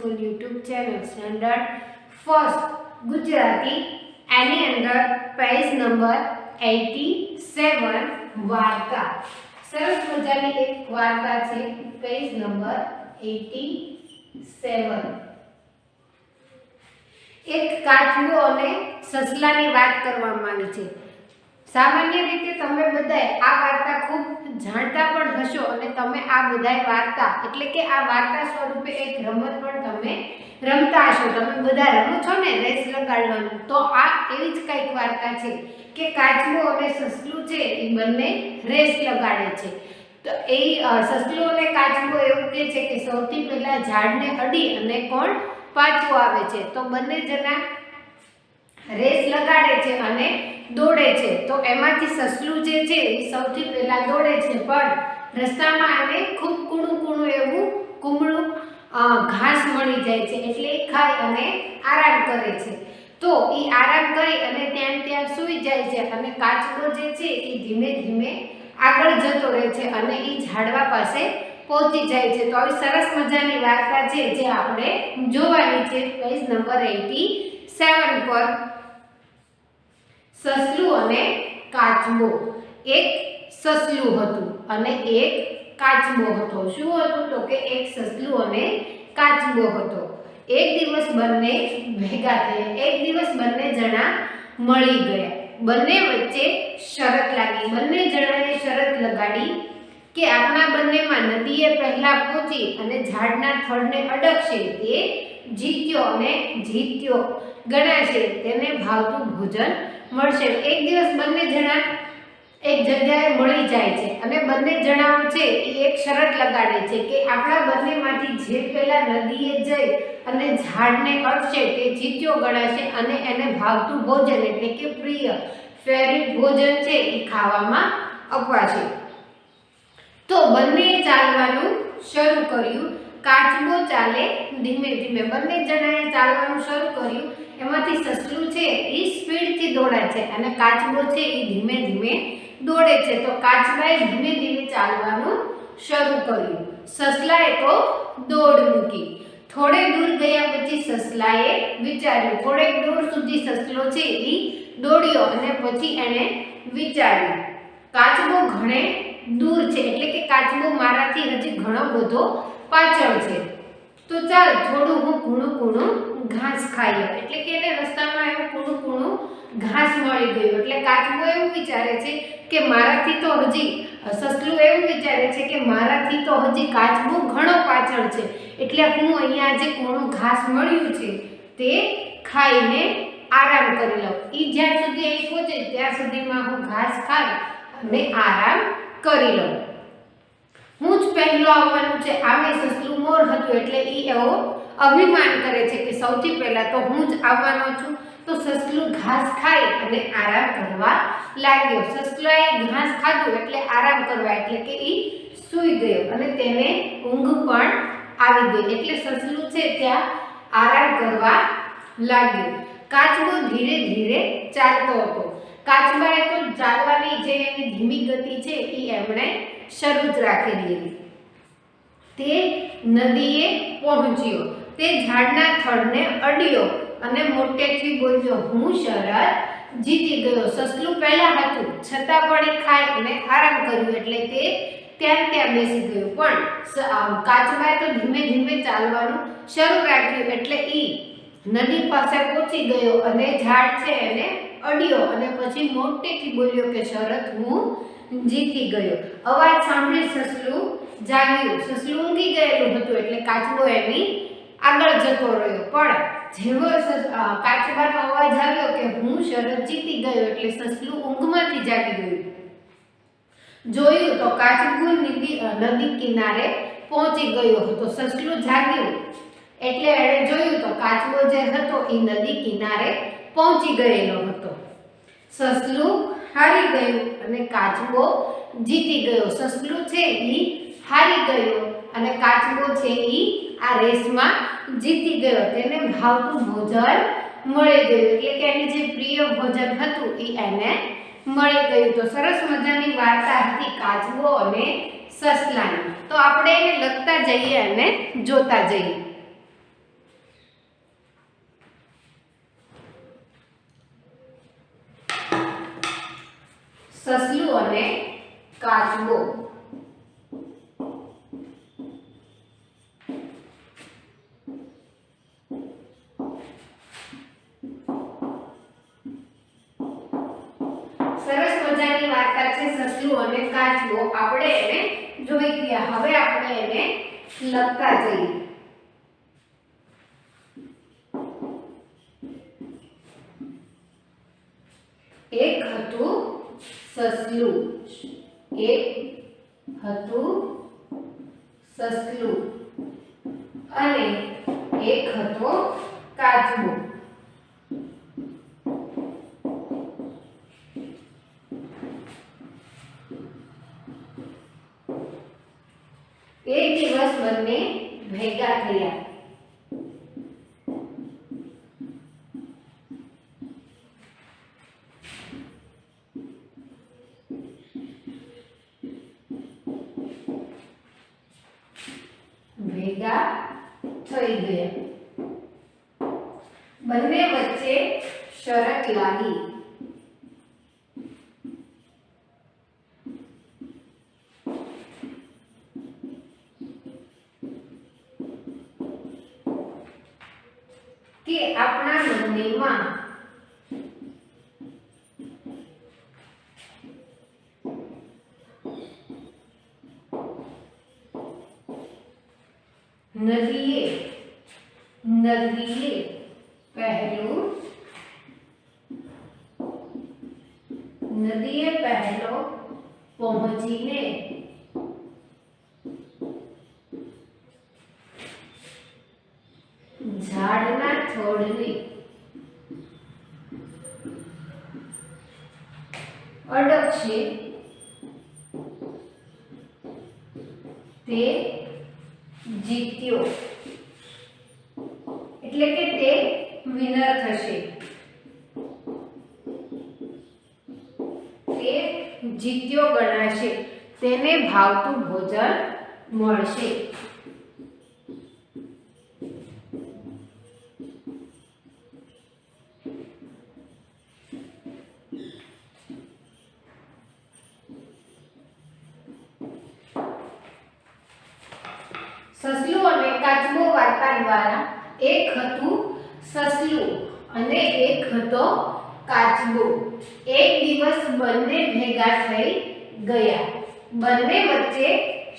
School YouTube channel standard first Gujarati એની અંદર page number 87 વાર્તા. સરસ મજાની એક વાર્તા છે, પેજ નંબર 87. એક કાચબો અને સસલાની વાત કરવામાં આવી છે. સામાન્ય રીતે તમે બધાય આ વાર્તા ખૂબ જાણતા પણ હશો અને તમે આ બધાય વાર્તા એટલે કે આ વાર્તા સ્વરૂપે એક રમત પણ તમે રમતા હશો. તમે બધા રમો છો ને રેસ લગાડવાનું, તો આ એવી જ કંઈક વાર્તા છે કે કાચબો અને સસલું છે એ બંને રેસ લગાડે છે. તો એ સસલું અને કાચબો એવું કહે છે કે સૌથી પહેલા ઝાડને અડી અને કોણ પાછું આવે છે. તો બંને જણા રેસ લગાડે છે અને દોડે છે. તો એમાંથી સસલું જે છે એ સૌથી પહેલા દોડે છે, પણ રસ્તામાં એને ખૂબ કૂણું એવું કુમળું ઘાસ મળી જાય છે, એટલે એ ખાઈ અને આરામ કરે છે. તો એ આરામ કરી અને ત્યાં સૂઈ જાય છે અને કાચબો જે છે એ ધીમે ધીમે આગળ જતો રહે છે અને એ ઝાડવા પાસે પહોંચી જાય છે. તો આવી સરસ મજાની વાર્તા છે જે આપણે જોવાની છે પેજ નંબર 87 પર. સસલું અને કાચબો. એક સસલું હતું અને એક કાચબો હતો. શું હતું? તો કે એક સસલું અને કાચબો હતો. એક દિવસ બંને ભેગા થયા. એક દિવસ બંને જણા મળી ગયા. બંને વચ્ચે શરત લાગી. બંને જણાએ શરત લગાડી કે આપણા બંનેમાં નદીએ પહેલા પહોંચી અને ઝાડના થડને અડકશે તે જીત્યો અને જીત્યો ગણાશે તેને ભાવતું ભોજન મળશે. એક દિવસ બંને જણા એક જગ્યાએ મળી જાય છે અને બંને જણાઓ છે એ એક શરત લગાડે છે કે આપણા બંનેમાંથી જે પહેલા નદીએ જઈ અને ઝાડને અડશે તે જીત્યો ગણાશે અને એને ભાવતું ભોજન એટલે કે પ્રિય ફેવરિટ ભોજન છે એ ખાવામાં અપાશે. તો બંનેએ ચાલવાનું શરૂ કર્યું. કાચબો ચાલે ધીમે ધીમે. બંને જણાએ ચાલવાનું શરૂ કર્યું. એમાંથી સસલું છે એ સ્પીડથી દોડે છે અને કાચબો છે એ ધીમે ધીમે દોડે છે. તો કાચબાએ ધીમે ધીમે ચાલવાનું શરૂ કર્યું. સસલાએ તો દોડ મૂકી. થોડે દૂર ગયા પછી સસલાએ વિચાર્યું. થોડેક દૂર સુધી સસલો છે એ દોડ્યો અને પછી એણે વિચાર્યું કાચબો ઘણે દૂર છે, એટલે કે કાચબો મારાથી હજી ઘણો બધો પાછળ છે. તો ચાલ થોડું હું કૂણું ઘાસ ખાઈ લઉં. એટલે કે એને રસ્તામાં એવું કૂણું ઘાસ મળી ગયું. એટલે કાચબો એવું વિચારે છે કે મારાથી તો હજી સસલું એવું વિચારે છે કે મારાથી તો હજી કાચબો ઘણો પાછળ છે, એટલે હું અહીંયા જે કૂણું ઘાસ મળ્યું છે તે ખાઈને આરામ કરી લઉં. એ જ્યાં સુધી અહીં પહોંચે ત્યાં સુધીમાં હું ઘાસ ખાઈ અને આરામ કરી લઉં. હું જ પહેલો આવવાનું છે. આમે સસલું મોર હતું એટલે એ એવો અભિમાન કરે છે કે સૌથી પહેલા તો હું જ આવવાનો છું. તો સસલું ઘાસ ખાઈ અને આરામ કરવા લાગ્યો. સસલાએ ઘાસ ખાધું એટલે આરામ કરવા એટલે કે એ સૂઈ ગયો અને તેને ઊંઘ પણ આવી ગઈ. એટલે સસલું છે ત્યાં આરામ કરવા લાગ્યો. કાચબો ધીરે ધીરે ચાલતો હતો. કાચબાએ તો ચાલવાની જે એની ધીમી ગતિ છે એ એમણે શરૂ જ રાખેલી હતી. તે નદીએ પહોંચ્યો. તે ઝાડના થડને અડ્યો અને મોટેથી બોલ્યો હું શરત જીતી ગયો. સસલું પહેલા હતું છતાં પણ એ ખાઈ અને આરામ કર્યું એટલે તે ત્યાં બેસી ગયો. પણ કાચબાએ તો ધીમે ધીમે ચાલવાનું શરૂ રાખ્યું એટલે એ નદી પાસે પહોંચી ગયો અને ઝાડ છે એને અડ્યો અને પછી મોટેથી બોલ્યો કે શરત હું જીતી ગયો. અવાજ સાંભળી સસલું જાગ્યું. સસલું ઊંઘી ગયેલું હતું એટલે કાચબો એની આગળ જતો રહ્યો. પણ જેવો કાચબાનો અવાજ આવ્યો કે હું શરત જીતી ગયો એટલે સસલું ઊંઘમાંથી જાગી ગયું. જોયું તો કાચબો નદી કિનારે પહોંચી ગયો હતો. સસલું જાગ્યું એટલે એણે જોયું તો કાચબો જે હતો એ નદી કિનારે પહોંચી ગયેલો હતો. સસલું હારી ગયું અને કાચબો જીતી ગયો. સસલું છે એ હારી ગયો અને કાચબો છે એ આ રેસમાં જીતી ગયો. તેને ભાવતું ભોજન મળી ગયું એટલે કે એની જે પ્રિય ભોજન હતું એ એને મળી ગયું. તો સરસ મજાની વાર્તા હતી કાચબો અને સસલાની. તો આપણે એને લખતા જઈએ અને જોતા જઈએ. કાચબો. સરસ મજાની વાર્તા છે સસલું અને કાચબો. આપણે એને જોઈ ગયા. હવે આપણે એને લખતા જઈએ. એક હતું સસલું. એક હતું સસલું અને એક હતો કાચબો. એક દિવસ બંને ભેગા થયા. ભેગા થઈ ગયા. બંને વચ્ચે શરત લાગી. કે આપણા બંનેમાં નદીએ પહેલો પહોંચીને ઝાડના છોડને અડકશે તે જીત્યો. એટલે કે તે વિનર થશે. તે જીત્યો ગણાશે. તેને ભાવતું ભોજન મળશે. સસલું અને કાચબો વાર્તા દ્વારા એક હતું સસલું અને એક હતો કાચબો. એક દિવસ બંને ભેગા થઈ ગયા. બંને વચ્ચે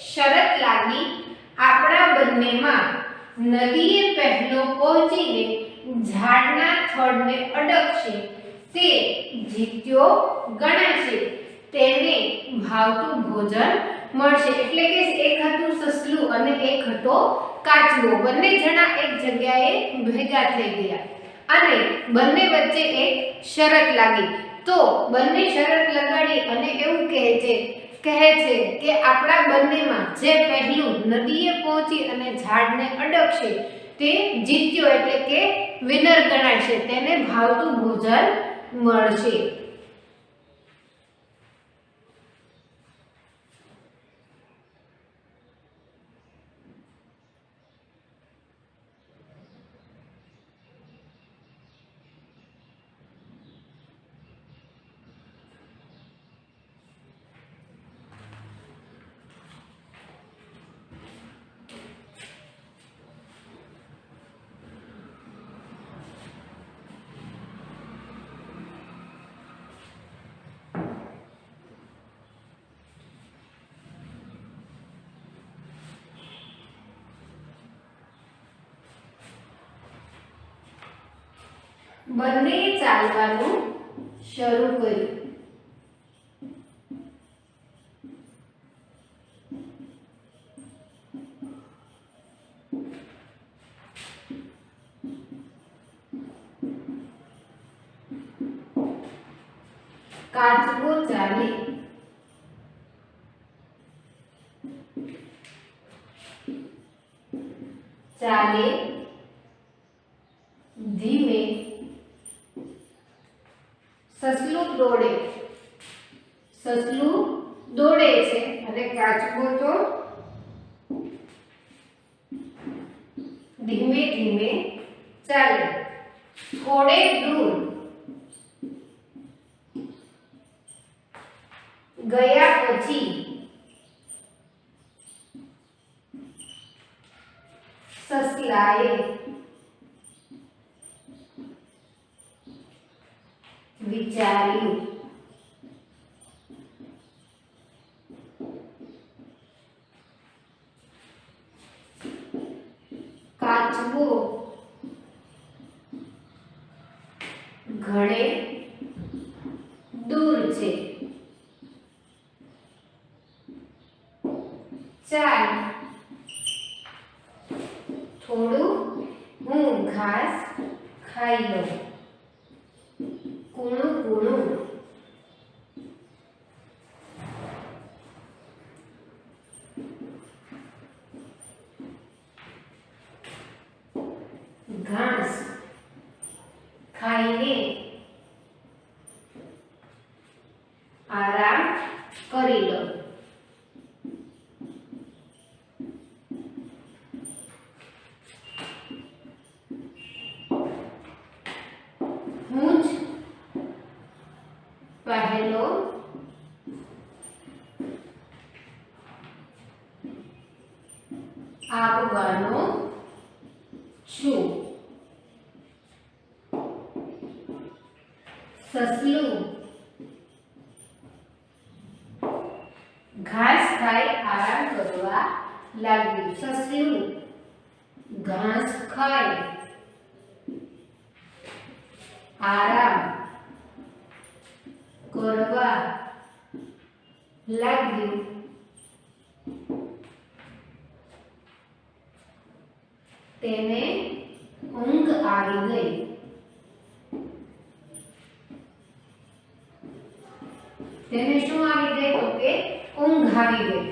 શરત લાગી. આપણા બંનેમાં નદીએ પહેલો પહોંચીને ઝાડના થડને અડકશે તે જીત્યો ગણાશે. તેને ભાવતું ભોજન મળશે. એટલે કે એક હતું સસલું અને એક હતો કાચબો. બંને જણા એક જગ્યાએ ભેગા થઈ ગયા અને બંને વચ્ચે એક શરત લાગી. તો બંને શરત લગાડી અને એવું કહે છે કે આપણા બંનેમાં જે પહેલું નદીએ પહોંચી અને ઝાડને અડકશે તે જીત્યો એટલે કે વિનર ગણાશે. તેને ભાવતું ભોજન મળશે. બંને ચાલવાનું શરૂ કર્યું. કાચબો ચાલે. ધીમે. સસલું દોડે છે અને કાચબો તો ધીમે ધીમે ચાલે. થોડે દૂર ગયા પછી સસલાએ વિચાર્યું કાચબો ઘણે દૂર છે, ચાલ થોડું હું ઘાસ ખાઈ લઉં. કૂણું કૂણું ઘાસ ખાઈને આરામ કરી લઉં. હું જ પહેલો આવવાનો છું. સસલું ઘાસ ખાઈ આરામ કરવા લાગ્યું. સસલું ઘાસ ખાઈ આરામ કરવા લાગ્યું. તેને ઊંઘ આવી ગઈ. તેને શું આવી ગઈ તો કે ઊંઘ આવી ગઈ.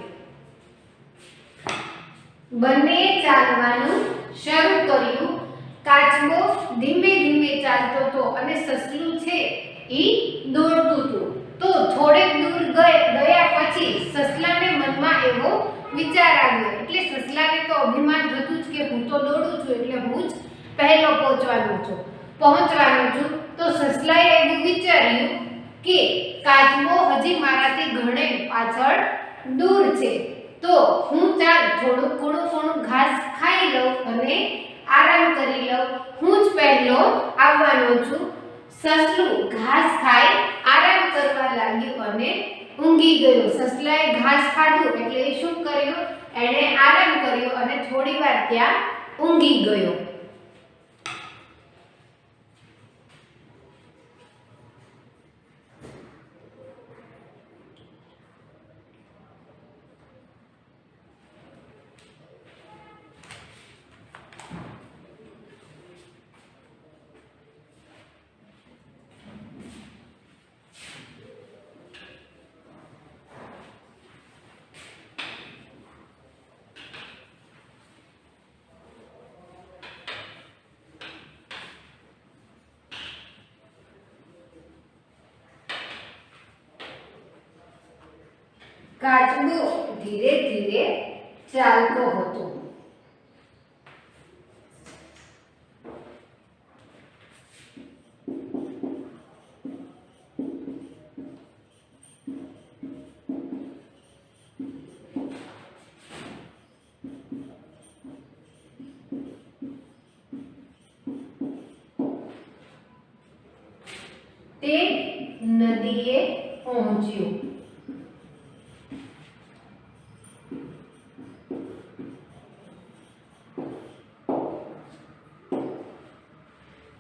બંને ચાલવાનું શરૂ કર્યું. કાચબો ધીમે ધીમે ચાલતો હતો અને સસલું છે ઈ દોડતું હતું. તો થોડેક દૂર ગયા પછી સસલાને મનમાં એવો વિચાર આવ્યો. એટલે સસલાને તો અભિમાન હતું જ કે હું તો દોડું છું એટલે હું જ પહેલો પહોંચવાનો છું. તો સસલાએ એવું વિચાર્યું કે કાચબો હજી મારાથી ઘણે પાછળ દૂર છે, તો હું ચાલ થોડું ઘણું ઘાસ ખાઈ લઉં અને આરામ કરી લઉં. હું જ પહેલો આવવાનો છું. સસલું ઘાસ ખાઈ આરામ કરવા લાગ્યું અને ઊંઘી ગયો. સસલાએ ઘાસ ખાધું એટલે એ શું કર્યું? એણે આરામ કર્યો અને થોડીવાર ત્યાં ઊંઘી ગયો. કાચબો ધીરે ધીરે ચાલતો હતો. તે નદીએ પહોંચ્યો.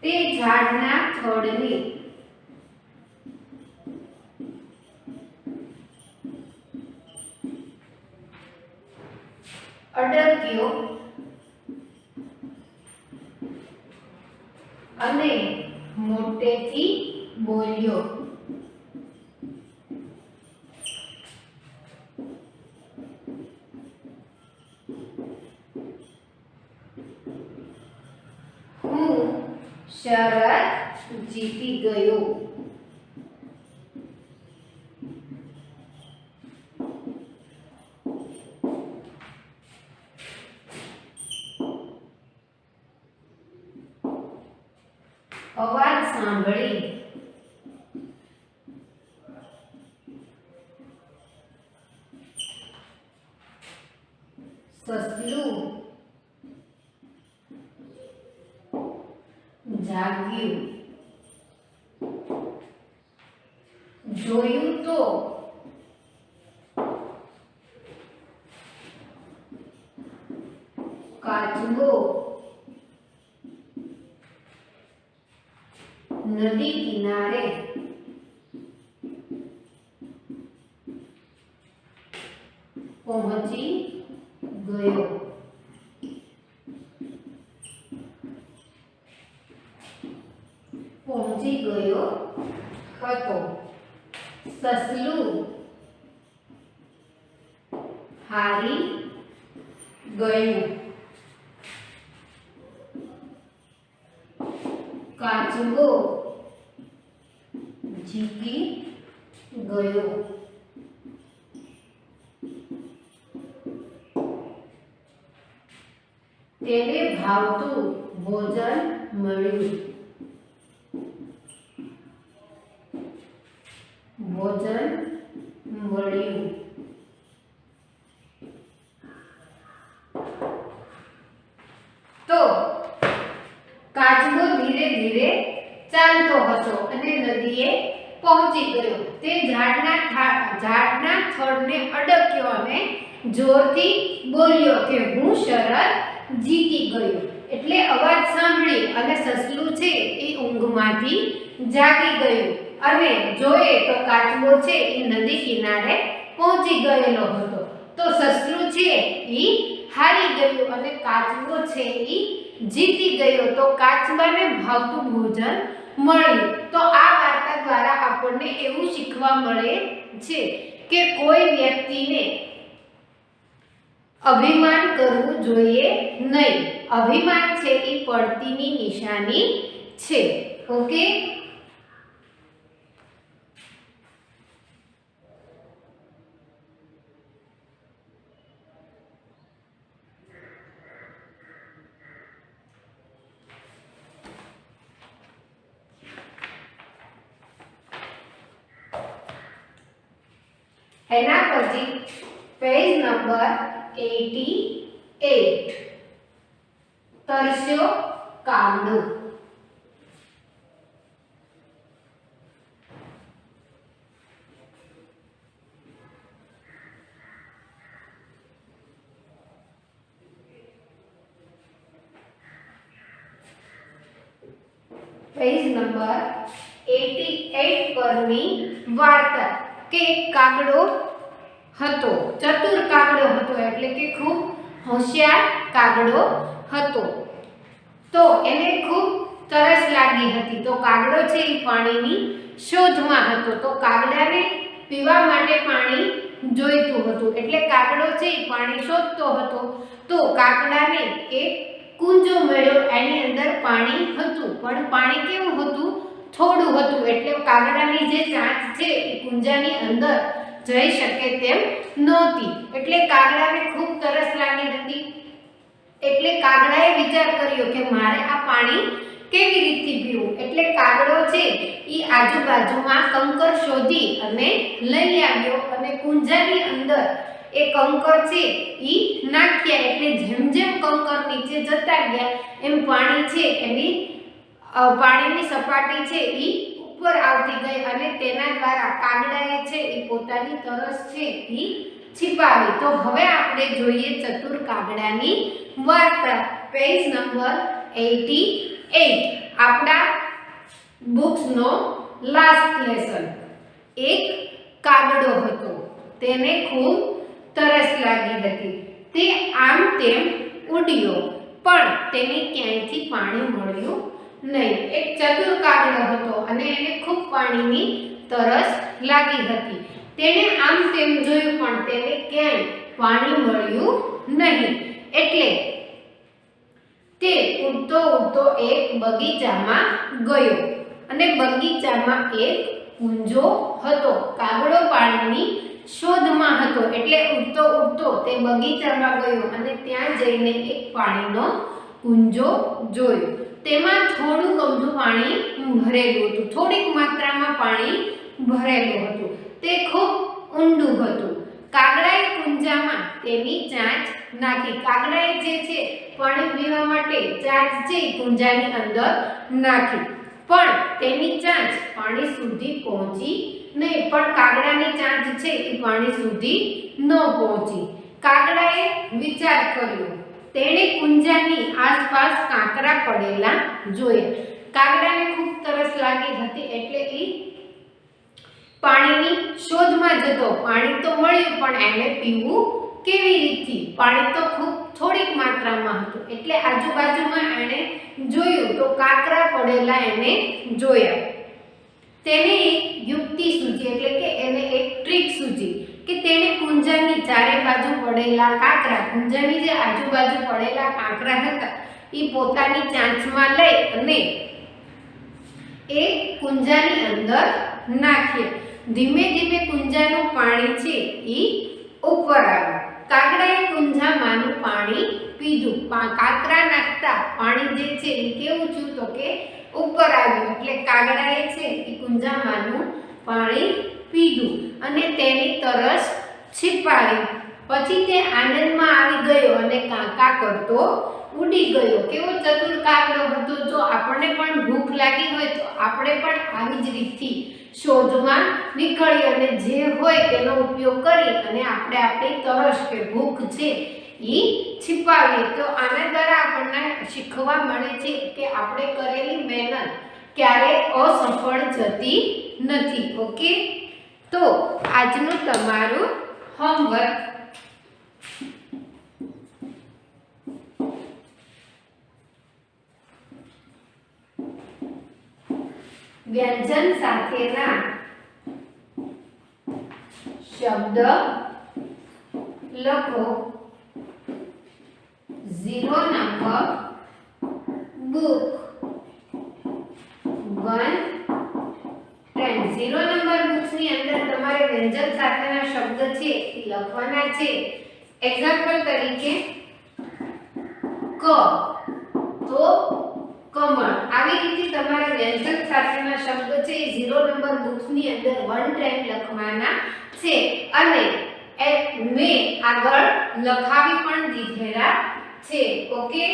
તે ઝાડના થડને અડક્યો અને મોટેથી બોલ્યો, હું શરત જીતી ગયો. અવાજ સાંભળી જાગ્યું, જોયું તો કાચબો નદી કિનારે પહોંચી ગયો, પહોંચી ગયો હતો। સસલું હારી ગયું, કાચબો જીતી ગયો, તેને ભાવતું ભોજન મળ્યું, ભોજન મળ્યું। તો કાચબો ધીરે ધીરે ચાલતો હતો અને નદીએ પહોંચી ગયો। તે ઝાડના થડને અડક્યો અને જોરથી બોલ્યો કે હું શરત જીતી ગયો। એટલે અવાજ સાંભળી અને સસલું છે એ ઊંઘમાંથી જાગી ગયું અને જોયે તો કાચબો છે એ નદી કિનારે પહોંચી ગયેલો હતો। તો સસલું છે એ હારી ગયું અને કાચબો છે એ જીતી ગયો। તો કાચબાને ભાવતું ભોજન મળ્યું। તો આ વાર્તા દ્વારા આપણને એવું શીખવા મળે છે કે કોઈ વ્યક્તિને અભિમાન કરવું જોઈએ નહીં। અભિમાન છે એ પડતીની નિશાની છે। ઓકે, એના પછી પેજ નંબર 88 તરસ્યો કાગડો। પેજ નંબર 88 પરની વાર્તા કે એક કાગડો હતો, ચતુર કાગડો હતો, એટલે કે ખૂબ હોશિયાર કાગડો હતો। તો એને ખૂબ તરસ લાગી હતી। તો કાગડો છે એ પાણીની શોધમાં હતો। તો કાગડાને પીવા માટે પાણી જોઈતું હતું, એટલે કાગડો છે એ પાણી શોધતો હતો। તો કાગડાને એક કુંજો મળ્યો, એની અંદર પાણી હતું, પણ પાણી કેવું હતું? થોડું હતું। એટલે કાગડાની જે ચાંચ છે એ કુંજાની અંદર જઈ શકે તેમ નહોતી। એટલે કાગડાને ખૂબ તરસ લાગી હતી। એટલે કાગડાએ વિચાર કર્યો કે મારે આ પાણી કેવી રીતે પીવું। એટલે કાગડો છે એ આજુબાજુમાં કંકર શોધી અને લઈ આવ્યો અને કુંજાની અંદર એ કંકર છે એ નાખ્યા। એટલે જેમ જેમ કંકર નીચે જતા ગયા એમ પાણી છે એની પાણીની સપાટી છે એ ઉપર આવતી ગઈ અને તેના દ્વારા કાગડાએ છે એ પોતાની તરસ છે એ छिपावी। तो હવે આપણે જોઈએ ચતુર કાગડાની વાર્તા પેજ નંબર 88 આપણા બુક્સ નો લાસ્ટ લેસન। એક કાગડો હતો, તેને ખૂબ તરસ લાગી હતી। તે આમ તેમ ઉડ્યો પણ તેને ક્યાંયથી પાણી મળ્યું નહીં। એક ચતુર કાગડો હતો અને એને ખૂબ પાણીની તરસ લાગી હતી। તેણે આમ તેમ જોયું પણ તેને ક્યાંય પાણી મળ્યું નહીં। એટલે તે ઉડતો ઉડતો એક બગીચામાં ગયો અને બગીચામાં એક કુંજો હતો। કાગડો પાણીની શોધમાં હતો, એટલે ઉડતો ઉડતો તે બગીચામાં ગયો અને ત્યાં જઈને એક પાણીનો કુંજો જોયો। તેમાં થોડું અમથું પાણી ભરેલું હતું, થોડીક માત્રામાં પાણી ભરેલું હતું। તે ખૂબ ઊંડું હતું। કાગડાએ કુંજામાં તેની ચાંચ નાખી. કાગડાએ જે છે પાણી પીવા માટે ચાંચ છે એ કુંજાની અંદર નાખી, પણ તેની ચાંચ પાણી સુધી પહોંચી નહીં. પણ કાગડાની ચાંચ છે એ પાણી સુધી ન પહોંચી. કાગડાએ વિચાર કર્યો. તેણે કુંજાની આસપાસ કાંકરા પડેલા જોયા. કાગડાને ખૂબ તરસ લાગી હતી એટલે એ પાણીની શોધમાં જતો. પાણી તો મળ્યું પણ એને પીવું કેવી રીતથી? પાણી તો ખૂબ થોડીક માત્રામાં હતું એટલે આજુબાજુમાં એને જોયું તો કાંકરા પડેલા એને જોયા. તેને એક યુક્તિ સૂજી એટલે કે એને એક ટ્રીક સૂજી કે તેણે કુંજાની ચારે બાજુ પડેલા કાંકરા, કુંજાની જે આજુબાજુ પડેલા કાંકરા હતા એ પોતાની ચાંચમાં લઈ અને એ કુંજાની અંદર નાખ્યા. ધીમે ધીમે કુંજાનું પાણી છે એ ઉપર આવ્યું. કાગડાએ કુંજામાંનું પાણી પીધું. કાંકરા નાખતા પાણી જે છે એ કેવું થયું તો કે ઉપર આવ્યું. એટલે કાગડાએ છે એ કુંજામાંનું પાણી પીધું અને તેની તરસ છીપાવી. પછી તે આનંદમાં આવી ગયો અને કાંકા કરતો ઉડી ગયો. કેવો ચતુર કાગડો હતો! જો આપણને પણ ભૂખ લાગી હોય તો આપણે પણ આવી જ રીતથી શોધમાં નીકળી અને જે હોય તેનો ઉપયોગ કરી અને આપણે આપણી તરસ કે ભૂખ છે એ છીપાવીએ. તો આના દ્વારા આપણને શીખવા મળે છે કે આપણે કરેલી મહેનત ક્યારેય અસફળ જતી નથી. ઓકે, તો આજનું તમારું હોમવર્ક વ્યંજન સાથેના શબ્દ લખો. 0 નંબર book 1 10. 0 નંબર books ની અંદર તમારે વ્યંજન સાથેના શબ્દ છે એ લખવાના છે. એક્ઝામ્પલ તરીકે ક તો કમળ. આવી રીતે તમારે વ્યંજન સાથેના શબ્દ છે એ 0 નંબર books ની અંદર 1 ટાઈમ લખવાના છે અને મેં આગળ લખાવી પણ દીધેલા છે. ઓકે,